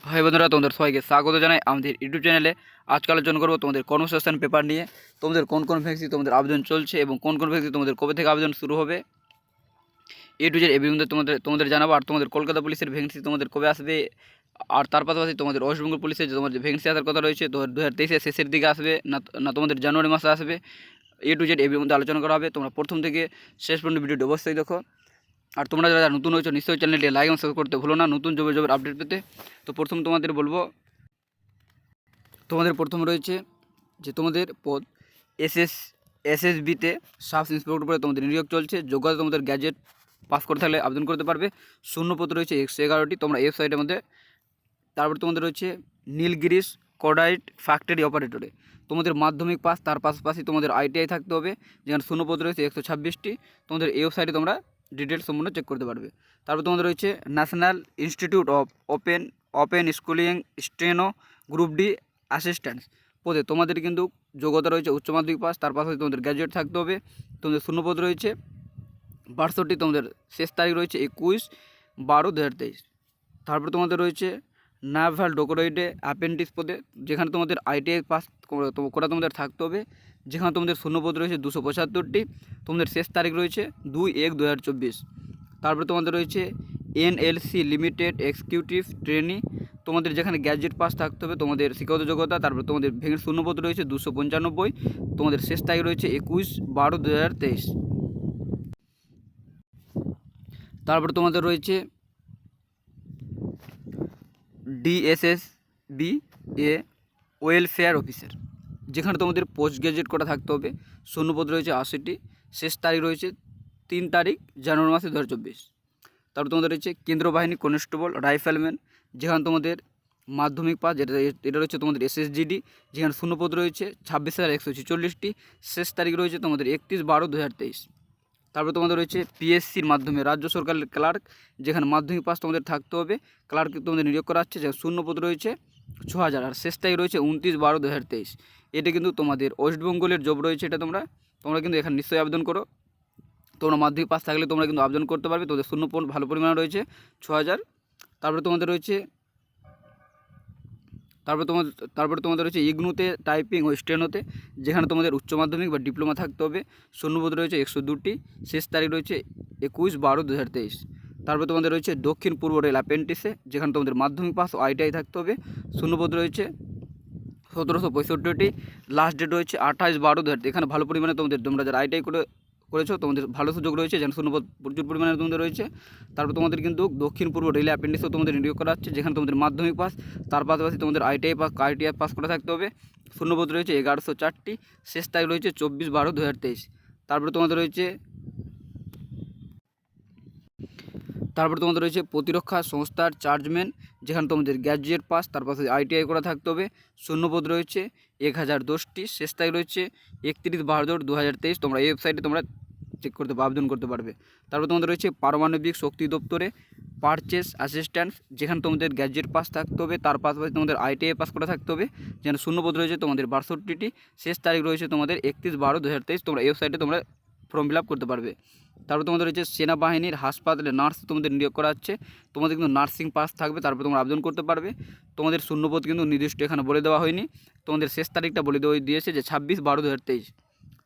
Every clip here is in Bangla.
হাই বন্ধুরা, তোমাদের সবাইকে স্বাগত জানাই আমাদের ইউটিউব চ্যানেলে। আজকে আলোচনা করবো তোমাদের কনভারসেশন পেপার নিয়ে। তোমাদের কোন কোন ভ্যাকেন্সি তোমাদের আবেদন চলছে এবং কোন কোন ভ্যাকেন্সি তোমাদের কবে থেকে আবেদন শুরু হবে, এ টু জেড এই ভিডিওতে তোমাদের তোমাদের জানাবো। আর তোমাদের কলকাতা পুলিশের ভ্যাকেন্সি তোমাদের কবে আসবে, আর তার পাশাপাশি তোমাদের ওয়েস্ট বেঙ্গল পুলিশের যে তোমার যে ভ্যাকেন্সি আসার কথা রয়েছে, তো 2023-এর শেষের দিকে আসবে না তোমাদের জানুয়ারি মাসে আসবে, এ টু জেড এই ভিডিওর মধ্যে আলোচনা করা হবে। তোমরা প্রথম থেকে শেষ পর্যন্ত ভিডিওটি অবশ্যই দেখো। আর তোমরা যারা নতুন হয়েছো নিশ্চয়ই চ্যানেলটি লাইক এবং সাবস্ক্রাইব করতে ভুলো না নতুন জবের আপডেট পেতে। তো প্রথম তোমাদের বলবো, তোমাদের প্রথম রয়েছে যে তোমাদের পদ এসএসবিতে সাব ইন্সপেক্টর পদে তোমাদের নিয়োগ চলছে। যোগ্যতা তোমাদের গ্যাজেট পাস করে থাকলে আবেদন করতে পারবে। শূন্যপদ রয়েছে 111টি, তোমরা ওয়েবসাইটের মধ্যে। তারপর তোমাদের রয়েছে নীলগিরিস কোডাইট ফ্যাক্টরি অপারেটরে তোমাদের মাধ্যমিক পাস, তার পাশাপাশি তোমাদের আইটিআই থাকতে হবে, যেখানে শূন্যপদ রয়েছে 126টি। তোমাদের এই ওয়েবসাইটে তোমরা ডিটেলস সম্পূর্ণ চেক করতে পারবে। তারপর তোমাদের রয়েছে national institute of open schooling steno group D assistant পদে তোমাদের কিন্তু যোগ্যতা রয়েছে উচ্চ মাধ্যমিক পাস, তার পাশাপাশি তোমাদের গ্র্যাজুয়েট থাকতে হবে। তোমাদের শূন্যপদ রয়েছে 62টি, তোমাদের শেষ তারিখ রয়েছে 21/12/2023। তারপর তোমাদের রয়েছে নাভাল ডোকোরয়েডে অ্যাপেন্ডিক্স পদে, যেখানে তোমাদের আইটিআই পাস করা তোমাদের থাকতে হবে, যেখানে তোমাদের শূন্যপদ রয়েছে 275টি। তোমাদের শেষ তারিখ রয়েছে 2/1/2024। তারপর তোমাদের রয়েছে এনএলসি লিমিটেড এক্সিকিউটিভ ট্রেনি, তোমাদের যেখানে গ্র্যাজুয়েট পাস থাকতে হবে তোমাদের শিক্ষাগত যোগ্যতা। তারপর তোমাদের ভেঙে শূন্যপদ রয়েছে 295, তোমাদের শেষ তারিখ রয়েছে 21/12/2023। তারপর তোমাদের রয়েছে ডিএসএসবি এ ওয়েলফেয়ার অফিসার, যেখানে তোমাদের পোস্ট গ্র্যাজুয়েট করা থাকতে হবে। শূন্যপদ রয়েছে 80টি, শেষ তারিখ রয়েছে 3 জানুয়ারি মাসে 2024। তারপর তোমাদের রয়েছে কেন্দ্র বাহিনী কনস্টেবল রাইফেলম্যান, যেখানে তোমাদের মাধ্যমিক পাস, এটা রয়েছে তোমাদের এসএসজিডি, যেখানে শূন্যপদ রয়েছে 26,146টি, শেষ তারিখ রয়েছে তোমাদের 31/12/2023। তারপর তোমাদের রয়েছে পিএসসির মাধ্যমে রাজ্য সরকারের ক্লার্ক, যেখানে মাধ্যমিক পাস তোমাদের থাকতে হবে। ক্লার্ক তোমাদের নিয়োগ করা হচ্ছে, যেখানে শূন্যপদ রয়েছে 6,000, আর শেষ তারিখ রয়েছে 29/12/2023। এটা কিন্তু তোমাদের ওয়েস্ট বেঙ্গলের জব রয়েছে, এটা তোমরা কিন্তু এখানে নিশ্চয়ই আবেদন করো। তোমরা মাধ্যমিক পাস থাকলে তোমরা কিন্তু আবেদন করতে পারবে। তোমাদের শূন্যপদ ভালো পরিমাণে রয়েছে 6,000। তারপরে তোমাদের রয়েছে তারপরে তোমাদের রয়েছে ইগনুতে টাইপিং ও স্টেনোতে, যেখানে তোমাদের উচ্চ মাধ্যমিক বা ডিপ্লোমা থাকতে হবে। শূন্যপদ রয়েছে 102টি, শেষ তারিখ রয়েছে 21/12/2023। তারপরে তোমাদের রয়েছে দক্ষিণ পূর্ব রেল অ্যাপ্রেন্টিসে, যেখানে তোমাদের মাধ্যমিক পাস ও আইটিআই থাকতে হবে। শূন্যপদ রয়েছে 1765টি, লাস্ট ডেট রয়েছে 28/12/2023। এখানে ভালো পরিমাণে তোমরা যারা আইটিআই করেছো তোমাদের ভালো সুযোগ রয়েছে, যেন শূন্যপদ প্রচুর পরিমাণে তোমাদের রয়েছে। তারপর তোমাদের কিন্তু দক্ষিণ পূর্ব রেল অ্যাপেন্ডিক্সও তোমাদের নিয়োগ করা হচ্ছে, যেখানে তোমাদের মাধ্যমিক পাস, তার পাশাপাশি তোমাদের আইটিআই পাস করে থাকতে হবে। শূন্যপদ রয়েছে 1104টি, শেষ তারিখ রয়েছে 24/12/2023। তারপরে তোমাদের রয়েছে প্রতিরক্ষা সংস্থার চার্জম্যান, যেখানে তোমাদের গ্র্যাজুয়েট পাস, তার পাশে আইটিআই করা থাকতে হবে। শূন্যপদ রয়েছে 1010টি, শেষ তারিখ রয়েছে 31/12/2023। তোমরা এই ওয়েবসাইটে তোমরা চেক করতে আবেদন করতে পারবে। তারপর তোমাদের রয়েছে পারমাণবিক শক্তি দপ্তরে পারচেস অ্যাসিস্ট্যান্ট, যেখানে তোমাদের গ্র্যাজুয়েট পাস থাকতে হবে, তার পাশাপাশি তোমাদের আইটিআই পাস করা থাকতে হবে। যেখানে শূন্যপদ রয়েছে তোমাদের 62টি, শেষ তারিখ রয়েছে তোমাদের 31/12/2023। তোমরা এই ওয়েবসাইটে তোমরা ফর্ম ফিল আপ করতে পারবে। তারপর তোমাদের রয়েছে সেনাবাহিনীর হাসপাতালে নার্স তোমাদের নিয়োগ করা হচ্ছে, তোমাদের কিন্তু নার্সিং পাস থাকবে, তারপর তোমরা আবেদন করতে পারবে। তোমাদের শূন্যপদ কিন্তু নির্দিষ্ট এখানে বলে দেওয়া হয়নি, তোমাদের শেষ তারিখটা বলে দিয়েছে যে 26/12/2023।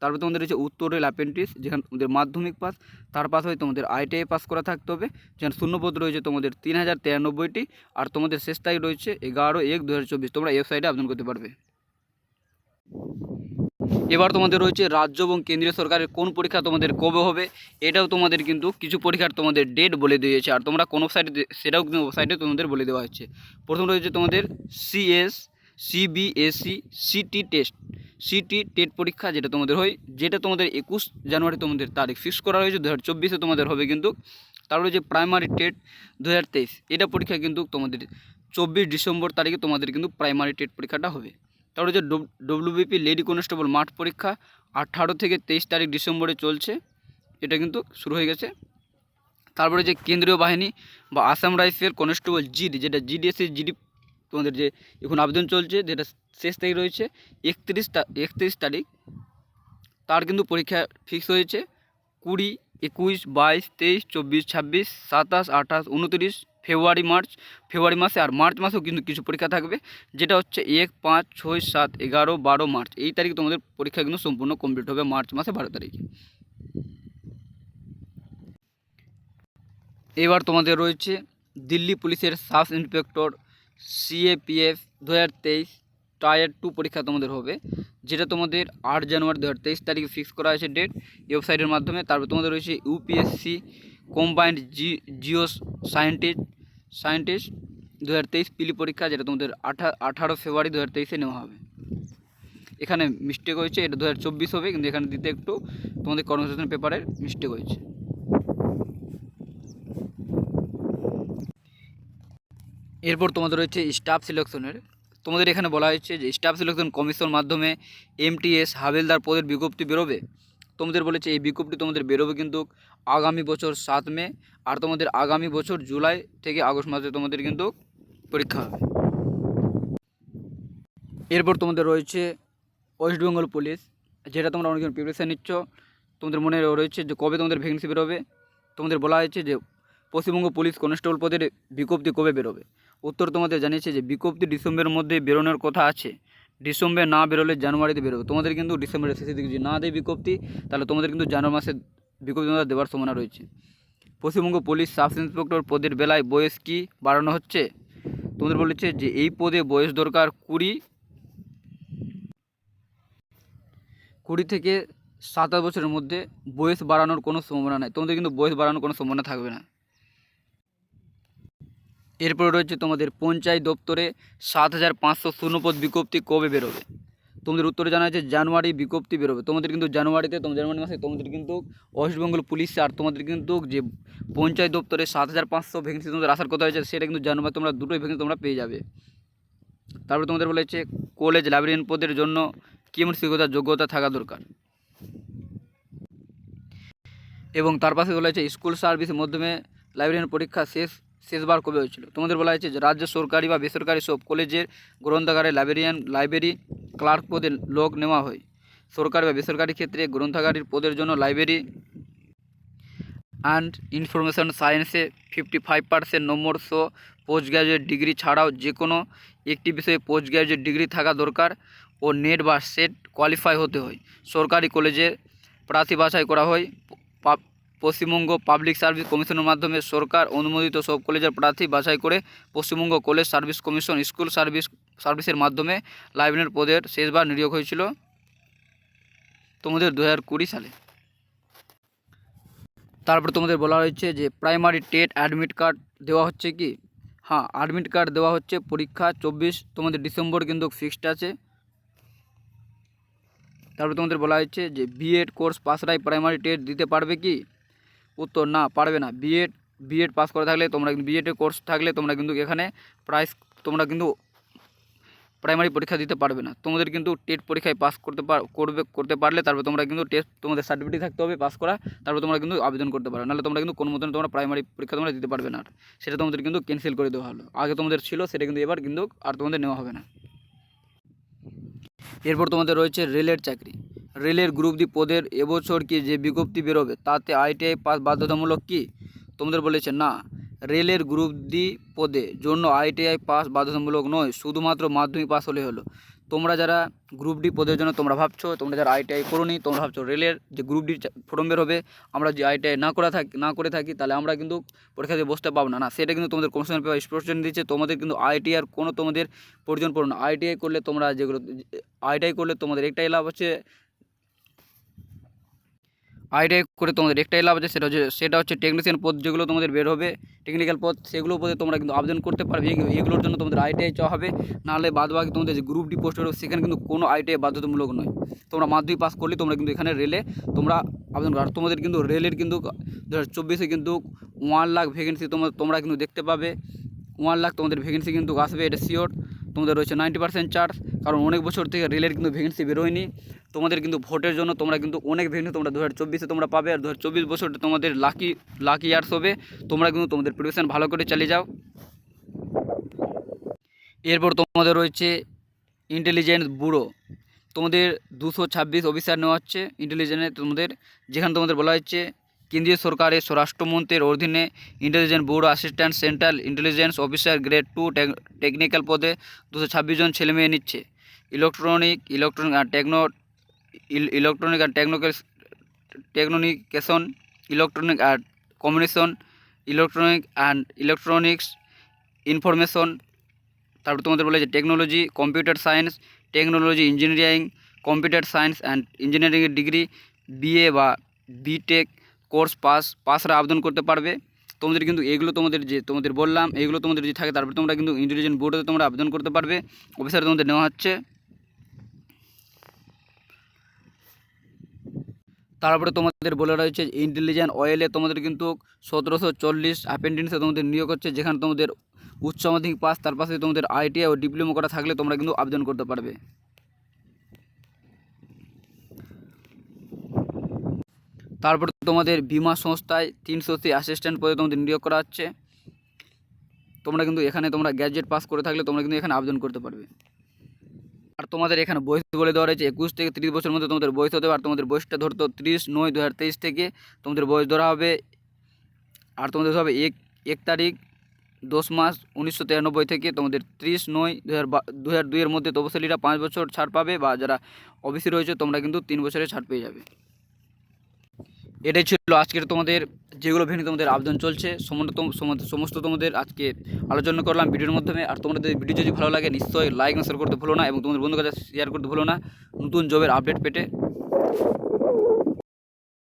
তারপর তোমাদের রয়েছে উত্তর রেল অ্যাপ্রেন্টিস, যেখানে তোমাদের মাধ্যমিক পাস, তার পাশাপাশি তোমাদের আইটিআই পাস করা থাকতে হবে। যেখানে শূন্যপদ রয়েছে তোমাদের 3093টি, আর তোমাদের শেষ তারিখ রয়েছে 11/1/2024। তোমরা ওয়েবসাইটে আবেদন করতে পারবে। এবার তোমাদের রয়েছে রাজ্য এবং কেন্দ্রীয় সরকারের কোন পরীক্ষা তোমাদের কবে হবে, এটাও তোমাদের কিন্তু কিছু পরীক্ষার তোমাদের ডেট বলে দিয়েছে, আর তোমরা কোন সাইটে সেটাও কিন্তু সাইটে তোমাদের বলে দেওয়া হচ্ছে। প্রথম রয়েছে তোমাদের সিবিএসই সিটি টেট পরীক্ষা, যেটা তোমাদের হয়, যেটা তোমাদের 21 জানুয়ারি তোমাদের তারিখ ফিক্স করা হয়েছে, 2024-এ তোমাদের হবে কিন্তু। তারপরে রয়েছে প্রাইমারি টেট 2023, এটা পরীক্ষা কিন্তু তোমাদের 24 ডিসেম্বর তারিখে তোমাদের কিন্তু প্রাইমারি টেট পরীক্ষাটা হবে। তারপরে যে ডব্লিউবিপি লেডি কনস্টেবল মাঠ পরীক্ষা 18 থেকে 23 তারিখ ডিসেম্বরে চলছে, এটা কিন্তু শুরু হয়ে গেছে। তারপরে যে কেন্দ্রীয় বাহিনী বা আসাম রাইফেল কনস্টেবল জিডি, যেটা জিডিএসসি জিডি তোমাদের যে এখন আবেদন চলছে, যেটা শেষ তারিখ রয়েছে 31 তারিখ, তার কিন্তু পরীক্ষা ফিক্স হয়েছে 20, 21, 22, 23, 24, 26, 27, 28, 29 ফেব্রুয়ারি মাসে, আর মার্চ মাসেও কিন্তু কিছু পরীক্ষা থাকবে, যেটা হচ্ছে 1, 5, 6, 7, 11, 12 মার্চ। এই তারিখে তোমাদের পরীক্ষা কিন্তু সম্পূর্ণ কমপ্লিট হবে, মার্চ মাসে 12 তারিখে। এবার তোমাদের রয়েছে দিল্লি পুলিশের সাব ইন্সপেক্টর CAPF 2023 টায়ার 2 পরীক্ষা তোমাদের হবে, যেটা তোমাদের 8 জানুয়ারি 2023 তারিখে ফিক্স করা হয়েছে ডেট ওয়েবসাইটের মাধ্যমে। তারপর তোমাদের রয়েছে UPSC কম্বাইন্ড জিও সায়েন্টিস্ট 2023 পিলি পরীক্ষা, যেটা তোমাদের 18 ফেব্রুয়ারি 2023 নেওয়া হবে। এখানে মিস্টেক হয়েছে, এটা 2024 হবে, কিন্তু এখানে দিতে একটু তোমাদের কর্মসংস্থান পেপারের মিস্টেক হয়েছে। এরপর তোমাদের রয়েছে স্টাফ সিলেকশনের। তোমাদের এখানে বলা হয়েছে যে স্টাফ সিলেকশন কমিশন মাধ্যমে MTS হাবিলদার পদের বিজ্ঞপ্তি বেরোবে। তোমাদের বলেছে এই বিজ্ঞপ্তি তোমাদের বেরোবে কিন্তু আগামী বছর 7 মে, আর তোমাদের আগামী বছর জুলাই থেকে আগস্ট মাসে তোমাদের কিন্তু পরীক্ষা হবে। এরপর তোমাদের রয়েছে ওয়েস্ট বেঙ্গল পুলিশ, যেটা তোমরা অনেকজন প্রিপারেশান নিচ্ছ। তোমাদের মনে রয়েছে যে কবে তোমাদের ভ্যাকেন্সি বেরোবে। তোমাদের বলা হয়েছে যে পশ্চিমবঙ্গ পুলিশ কনস্টেবল পদের বিজ্ঞপ্তি কবে বেরোবে। উত্তর তোমাদের জানিয়েছে যে বিজ্ঞপ্তি ডিসেম্বরের মধ্যে বেরোনোর কথা আছে, ডিসেম্বর না বেরোলে জানুয়ারিতে বেরোবে। তোমাদের কিন্তু ডিসেম্বরের শেষের দিকে যদি না দেয় বিজ্ঞপ্তি, তাহলে তোমাদের কিন্তু জানুয়ারি মাসে বিজ্ঞপ্তি তোমাদের দেওয়ার সম্ভাবনা রয়েছে। পশ্চিমবঙ্গ পুলিশ সাব ইন্সপেক্টর পদের বেলায় বয়স কি বাড়ানো হচ্ছে। তোমাদের বলেছে যে এই পদে বয়স দরকার 20 থেকে 27 বছরের মধ্যে, বয়স বাড়ানোর কোনো সম্ভাবনা নেই। তোমাদের কিন্তু বয়স বাড়ানোর কোনো সম্ভাবনা থাকবে না। এরপরে রয়েছে তোমাদের পঞ্চায়েত দপ্তরে 7500 শূন্যপদ বিজ্ঞপ্তি কবে বেরোবে। তোমাদের উত্তরে জানা আছে জানুয়ারি বিজ্ঞপ্তি বেরোবে। তোমাদের কিন্তু জানুয়ারি মাসে তোমাদের কিন্তু ওয়েস্টবেঙ্গল পুলিশ আর তোমাদের কিন্তু যে পঞ্চায়েত দপ্তরে 7500 ভ্যাকেন্সি তোমাদের আসার কথা হয়েছে, সেটা কিন্তু জানুয়ারি তোমরা দুটোই ভ্যাকেন্সি তোমরা পেয়ে যাবে। তারপরে তোমাদের বলেছে কলেজ লাইব্রেরিয়ান পদের জন্য কেমন যোগ্যতা থাকা দরকার, এবং তার পাশে বলা হয়েছে স্কুল সার্ভিসের মাধ্যমে লাইব্রেরিয়ান পরীক্ষা শেষবার কবে হয়েছিল। তোমাদের বলা হয়েছে যে রাজ্য সরকারি বা বেসরকারি সব কলেজের গ্রন্থাগারে লাইব্রেরি ক্লার্ক পদে লোক নেওয়া হয়। সরকারি বা বেসরকারি ক্ষেত্রে গ্রন্থাগারের পদের জন্য লাইব্রেরি অ্যান্ড ইনফরমেশন সায়েন্সে 55% নম্বর সহ পোস্ট গ্র্যাজুয়েট ডিগ্রি ছাড়াও যে কোনো একটি বিষয়ে পোস্ট গ্র্যাজুয়েট ডিগ্রি থাকা দরকার ও নেট বা সেট কোয়ালিফাই হতে হয়। সরকারি কলেজে প্রার্থী বাছাই করা হয়। পশ্চিমবঙ্গ পাবলিক সার্ভিস কমিশনের মাধ্যমে সরকার অনুমোদিত সব কলেজের প্রার্থী বাছাই করে Paschimbanga college service commission school সার্ভিসের মাধ্যমে লাইব্রেরিয়ান পদের শেষবার নিয়োগ হয়েছিল তোমাদের 2020 সালে। তারপর তোমাদের বলা হয়েছে যে প্রাইমারি টেট অ্যাডমিট কার্ড দেওয়া হচ্ছে কি। হ্যাঁ, অ্যাডমিট কার্ড দেওয়া হচ্ছে। পরীক্ষা 24 তোমাদের ডিসেম্বর কিন্তু ফিক্সড আছে। তারপর তোমাদের বলা হয়েছে যে বিএড কোর্স পাসরাই প্রাইমারি টেট দিতে পারবে কি। উত্তর না, পারবে না। বিএড পাস করে থাকলে তোমরা বিএডের কোর্স থাকলে তোমরা কিন্তু এখানে তোমরা কিন্তু প্রাইমারি পরীক্ষা দিতে পারবে না। তোমাদের কিন্তু টেট পরীক্ষায় পাস করতে পারলে তারপর তোমরা কিন্তু টেস্ট তোমাদের সার্টিফিকেট থাকতে হবে পাস করা, তারপর তোমরা কিন্তু আবেদন করতে পারো। নাহলে তোমরা কিন্তু কোনো মতন তোমরা প্রাইমারি পরীক্ষা তোমরা দিতে পারবে না। সেটা তোমাদের কিন্তু ক্যান্সেল করে দেওয়া হলো। আগে তোমাদের ছিল, সেটা কিন্তু এবার কিন্তু আর তোমাদের নেওয়া হবে না। এরপর তোমাদের রয়েছে রেলের চাকরি। রেলের গ্রুপ ডি পদের এবছর কি যে বিজ্ঞপ্তি বেরোবে তাতে ITI পাস বাধ্যতামূলক কি। তোমাদের বলেছে না, রেলের গ্রুপ ডি পদে জন্য ITI পাস বাধ্যতামূলক নয়, শুধুমাত্র মাধ্যমিক পাস হলে হলো। তোমরা যারা গ্রুপ ডি পদের জন্য তোমরা ভাবছো, তোমরা যারা ITI করোনি, তোমরা ভাবছো রেলের যে গ্রুপ ডি ফর্ম বের হবে, আমরা যে ITI না করে থাকি তাহলে আমরা কিন্তু পরীক্ষা দিয়ে বসতে পাবো না। সেটা কিন্তু তোমাদের কমিশন পেপার স্পষ্ট দিচ্ছে। তোমাদের কিন্তু ITI আর কোনো তোমাদের প্রয়োজন পড়ে না। ITI করলে তোমরা তোমাদের একটাই লাভ হচ্ছে, ITI করে তোমাদের একটাই লাভ আছে, সেটা হচ্ছে টেকনিশিয়ান পদ যেগুলো তোমাদের বের হবে, টেকনিক্যাল পদ, সেগুলো পদে তোমরা কিন্তু আবেদন করতে পারবে। এগুলোর জন্য তোমাদের ITI চাওয়া হবে। নাহলে বাদবাকি তোমাদের যে গ্রুপ ডি পোস্ট হবে সেখানে কিন্তু কোনো ITI বাধ্যতামূলক নয়। তোমরা মাধ্যমিক পাস করলে তোমরা কিন্তু এখানে রেলে তোমরা আবেদন করো। আর তোমাদের কিন্তু রেলের কিন্তু 2024 কিন্তু 1 লাখ ভ্যাকেন্সি তোমরা কিন্তু দেখতে পাবে। 1 লাখ তোমাদের ভ্যাকেন্সি কিন্তু আসবে, এটা শিওর। তোমাদের রয়েছে 90% চান্স, কারণ অনেক বছর থেকে রেলের কিন্তু ভ্যাকেন্সি বেরোয়নি। তোমাদের কিন্তু ভোটের জন্য তোমরা কিন্তু অনেক ভ্যাকেন্সি তোমরা 2024 তোমরা পাবে। আর 2024 বছরটা তোমাদের লাকি ইয়ার্স হবে। তোমরা কিন্তু তোমাদের প্রিপারেশন ভালো করে চালিয়ে যাও। এরপর তোমাদের রয়েছে ইন্টেলিজেন্স ব্যুরো। তোমাদের 226 অফিসার নেওয়া হচ্ছে ইন্টেলিজেন্সে তোমাদের, যেখানে তোমাদের বলা হচ্ছে কেন্দ্রীয় সরকারের স্বরাষ্ট্রমন্ত্রীর অধীনে intelligence bureau assistant central intelligence officer grade 2 technical পদে 226 জন ছেলেমেয়ে নিচ্ছে। Electronic and telecommunication, electronic and communication, electronics information, তারপর তোমাদের বলে যে technology, computer science, technology engineering, computer science and ইঞ্জিনিয়ারিংয়ের ডিগ্রি, বিএ বা বিটেক কোর্স পাসরা আবেদন করতে পারবে। তোমাদের কিন্তু এগুলো তোমাদের বললাম, এগুলো তোমাদের যদি থাকে তারপর তোমরা কিন্তু ইন্টেলিজেন্স বোর্ডে তোমরা আবেদন করতে পারবে। অফিসার তোমাদের নেওয়া হচ্ছে। তারপরে তোমাদের বলে রয়েছে ইন্টেলিজেন্স অয়েলে তোমাদের কিন্তু 1740 অ্যাপ্রেন্টিসে তোমাদের নিয়োগ হচ্ছে, যেখানে তোমাদের উচ্চ মাধ্যমিক পাস, তার পাশে তোমাদের আইটিআই ও ডিপ্লোমা করা থাকলে তোমরা কিন্তু আবেদন করতে পারবে। তারপরে তোমাদের বিমা সংস্থায় 380 অ্যাসিস্ট্যান্ট পদে তোমাদের নিয়োগ করা হচ্ছে। তোমরা কিন্তু এখানে তোমরা গ্র্যাজুয়েট পাস করে থাকলে তোমরা কিন্তু এখানে আবেদন করতে পারবে। আর তোমাদের এখানে বয়স বলে দেওয়া রয়েছে 21 থেকে 30 বছরের মধ্যে তোমাদের বয়স হতে হবে। আর তোমাদের বয়সটা ধরতো 30/9/2023 থেকে তোমাদের বয়স ধরা হবে। আর তোমাদের হবে 1 তারিখ 10 মাস 1993 থেকে তোমাদের 30/9/2002 এর মধ্যে তপশিলীরা 5 বছর ছাড় পাবে, বা যারা ওবিসি রয়েছে তোমরা কিন্তু 3 বছরের ছাড় পেয়ে যাবে। এটাই ছিল আজকের তোমাদের যেগুলো ভেঙে তোমাদের আবেদন চলছে সমস্ত তোমাদের আজকে আলোচনা করলাম ভিডিওর মাধ্যমে। আর তোমাদের ভিডিও যদি ভালো লাগে নিশ্চয়ই লাইক ও শেয়ার করতে ভুলো না, এবং তোমাদের বন্ধুদের কাছে শেয়ার করতে ভুলো না নতুন জবের আপডেট পেতে।